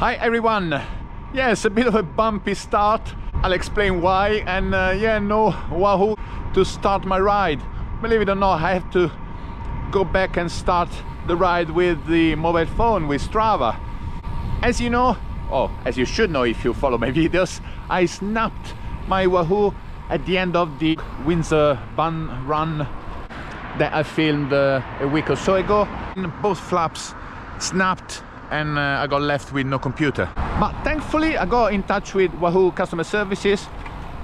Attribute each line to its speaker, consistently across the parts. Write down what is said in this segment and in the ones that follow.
Speaker 1: Hi everyone. Yes, a bit of a bumpy start. I'll explain why. And yeah, no Wahoo to start my ride. Believe it or not, I have to go back and start the ride with the mobile phone, with Strava. As you know, or as you should know if you follow my videos, I snapped my Wahoo at the end of the Windsor Bun Run that I filmed a week or so ago. Both flaps snapped and I got left with no computer. But thankfully I got in touch with Wahoo customer services.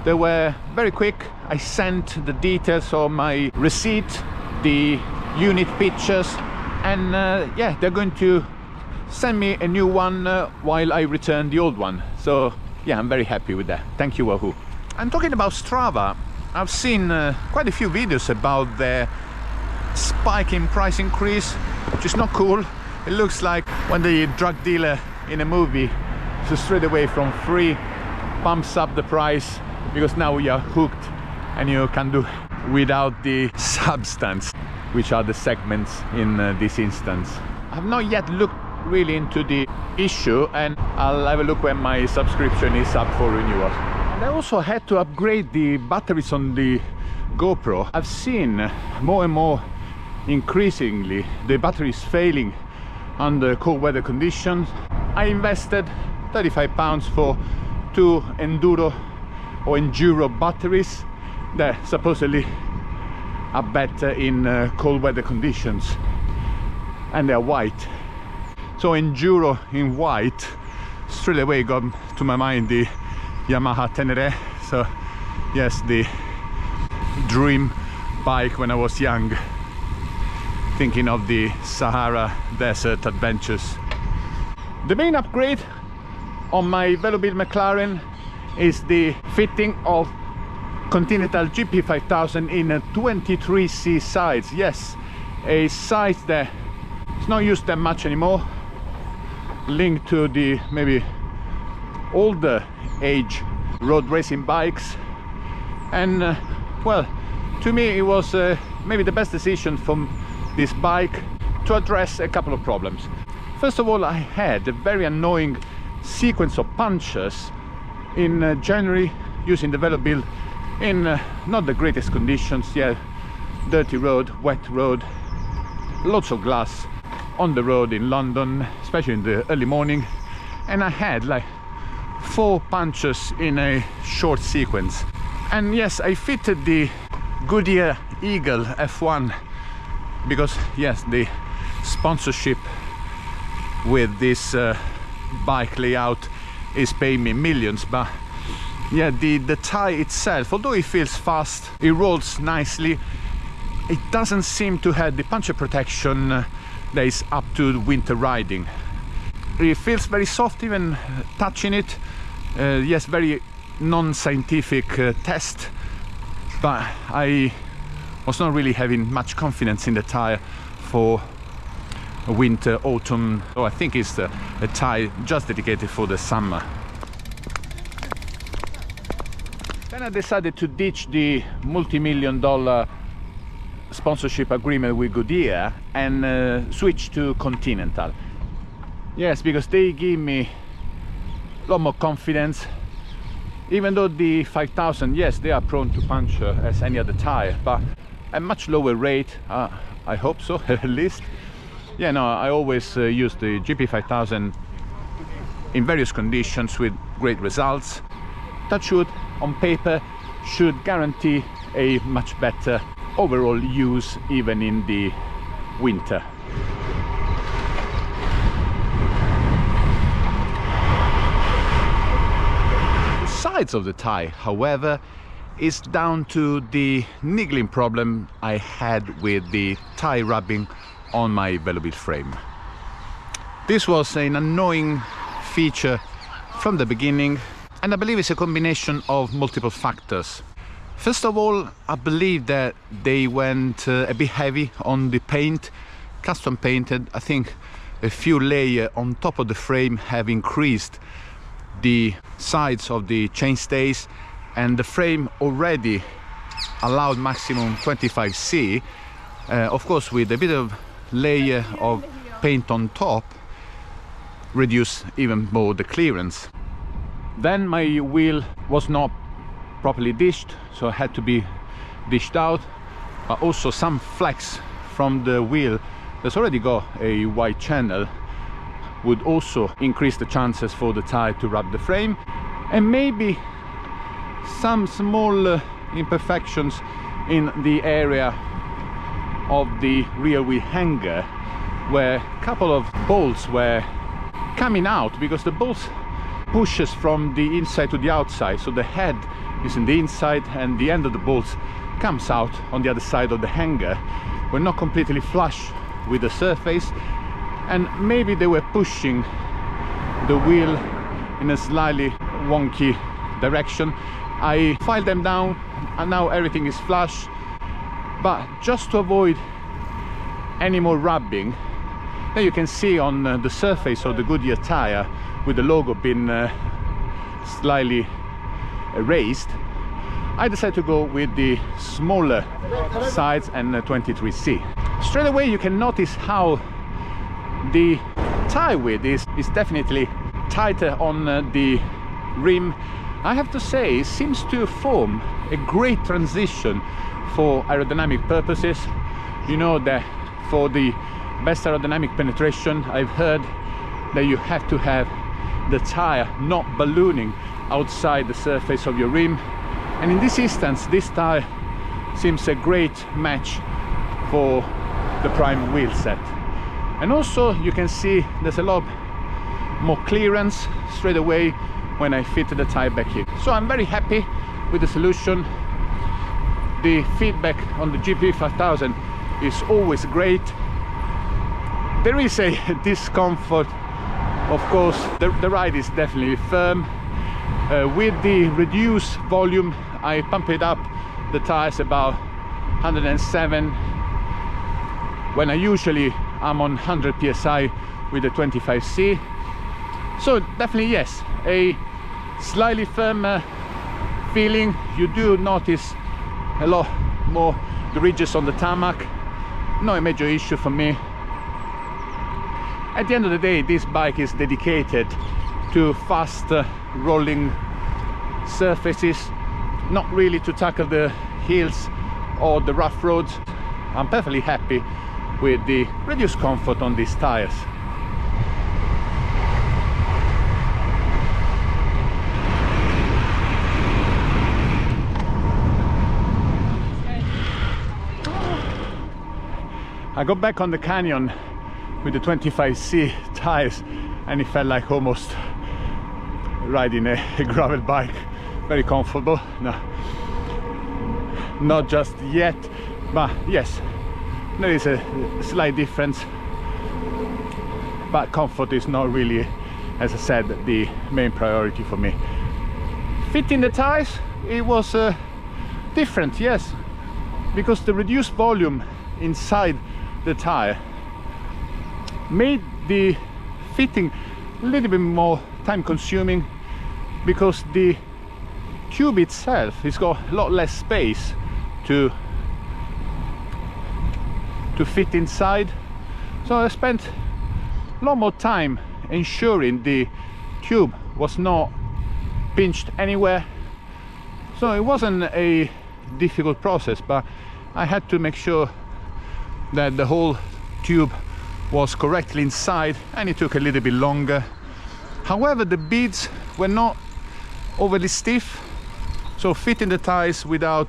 Speaker 1: They were very quick. I sent the details of my receipt, the unit pictures, and yeah, they're going to send me a new one while I return the old one. So yeah, I'm very happy with that. Thank you, Wahoo. I'm talking about Strava. I've seen quite a few videos about the spike in price increase, which is not cool. It looks like when the drug dealer in a movie, so straight away from free pumps up the price because now you are hooked and you can do without the substance, which are the segments in this instance. I've not yet looked really into the issue, and I'll have a look when my subscription is up for renewal. And I also had to upgrade the batteries on the GoPro. I've seen more and more increasingly the batteries failing under cold weather conditions. I invested £35 for two enduro batteries that supposedly are better in cold weather conditions, and they're white. So enduro in white, straight away got to my mind the Yamaha Tenere. So yes, the dream bike when I was young, thinking of the Sahara Desert adventures. The main upgrade on my Velobuild McLaren is the fitting of Continental GP5000 in a 23C size. Yes, a size that is not used that much anymore, linked to the maybe older age road racing bikes. And well, to me it was maybe the best decision from this bike to address a couple of problems. First of all, I had a very annoying sequence of punctures in January using the Velobuild in not the greatest conditions. Yeah, dirty road, wet road, lots of glass on the road in London, especially in the early morning, and I had like 4 punctures in a short sequence. And yes, I fitted the Goodyear Eagle F1 because yes, the sponsorship with this bike layout is paying me millions. But yeah, the tire itself, although it feels fast, it rolls nicely, it doesn't seem to have the puncture protection that is up to winter riding. It feels very soft even touching it. Yes, very non-scientific test, but I was not really having much confidence in the tire for winter, autumn. So I think it's a tire just dedicated for the summer. Then I decided to ditch the multi-million-dollar sponsorship agreement with Goodyear and switch to Continental. Yes, because they give me a lot more confidence. Even though the 5000, yes, they are prone to puncture as any other tire, but at much lower rate. I hope so, at least. Yeah, no, I always use the GP5000 in various conditions with great results. Touch wood, on paper, should guarantee a much better overall use even in the winter. The sides of the tire, however, is down to the niggling problem I had with the tire rubbing on my Velobuild frame. This was an annoying feature from the beginning, and I believe it's a combination of multiple factors. First of all, I believe that they went a bit heavy on the paint, custom painted. I think a few layers on top of the frame have increased the sides of the chainstays, and the frame already allowed maximum 25C. Of course, with a bit of layer of paint on top, reduce even more the clearance. Then my wheel was not properly dished, so it had to be dished out, but also some flex from the wheel that's already got a wide channel would also increase the chances for the tire to rub the frame, and maybe some small imperfections in the area of the rear wheel hanger, where a couple of bolts were coming out because the bolts pushes from the inside to the outside, so the head is in the inside and the end of the bolts comes out on the other side of the hanger. We're not completely flush with the surface, and maybe they were pushing the wheel in a slightly wonky direction. I filed them down and now everything is flush, but just to avoid any more rubbing, then you can see on the surface of the Goodyear tire with the logo being slightly erased, I decided to go with the smaller sides and 23C. Straight away you can notice how the tire width is definitely tighter on the rim. I have to say, it seems to form a great transition for aerodynamic purposes. You know that for the best aerodynamic penetration, I've heard that you have to have the tire not ballooning outside the surface of your rim, and in this instance this tire seems a great match for the prime wheel set. And also you can see there's a lot more clearance straight away when I fit the tire back here. So I'm very happy with the solution. The feedback on the GP5000 is always great. There is a discomfort, of course. The ride is definitely firm. With the reduced volume, I pumped up the tires about 107 when I usually am on 100 psi with the 25C. So definitely yes, a slightly firmer feeling. You do notice a lot more the ridges on the tarmac. No a major issue for me. At the end of the day, this bike is dedicated to fast rolling surfaces, not really to tackle the hills or the rough roads. I'm perfectly happy with the reduced comfort on these tires. I got back on the canyon with the 25C tires and it felt like almost riding a gravel bike. Very comfortable. No, not just yet, but yes, there is a slight difference, but comfort is not really, as I said, the main priority for me. Fitting the tires, it was different, yes, because the reduced volume inside the tire made the fitting a little bit more time consuming, because the tube itself has got a lot less space to fit inside. So I spent a lot more time ensuring the tube was not pinched anywhere. So it wasn't a difficult process, but I had to make sure that the whole tube was correctly inside, and it took a little bit longer. However, the beads were not overly stiff, so fitting the tires without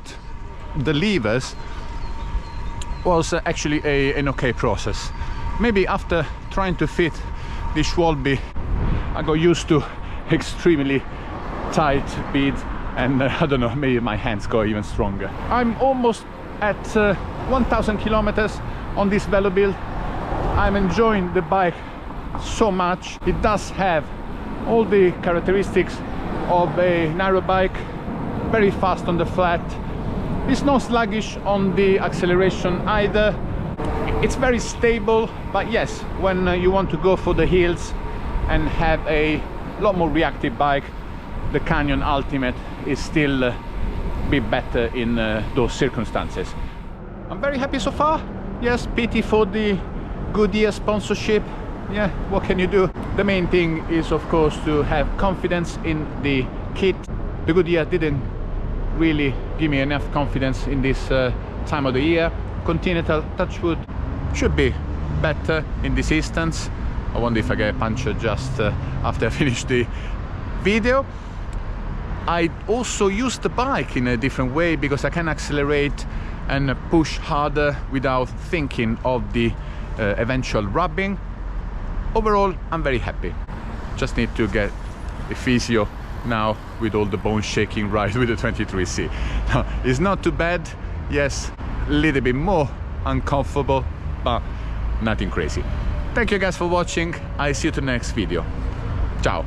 Speaker 1: the levers was actually an okay process. Maybe after trying to fit the Schwalbe, I got used to extremely tight beads, and I don't know, maybe my hands got even stronger. I'm almost at 1,000 kilometers on this Velobuild. I'm enjoying the bike so much. It does have all the characteristics of a narrow bike, very fast on the flat. It's not sluggish on the acceleration either. It's very stable, but yes, when you want to go for the hills and have a lot more reactive bike, the Canyon Ultimate is still a bit better in those circumstances. I'm very happy so far. Yes, pity for the Goodyear sponsorship. yeah, what can you do? The main thing is of course to have confidence in the kit. The Goodyear didn't really give me enough confidence in this time of the year. Continental, touch wood, should be better in this instance. I wonder if I get a puncture just after I finish the video. I also use the bike in a different way because I can accelerate and push harder without thinking of the eventual rubbing. Overall, I'm very happy. Just need to get a physio now with all the bone shaking right with the 23C. Now, it's not too bad. Yes, a little bit more uncomfortable, but nothing crazy. Thank you guys for watching. I see you to the next video. Ciao.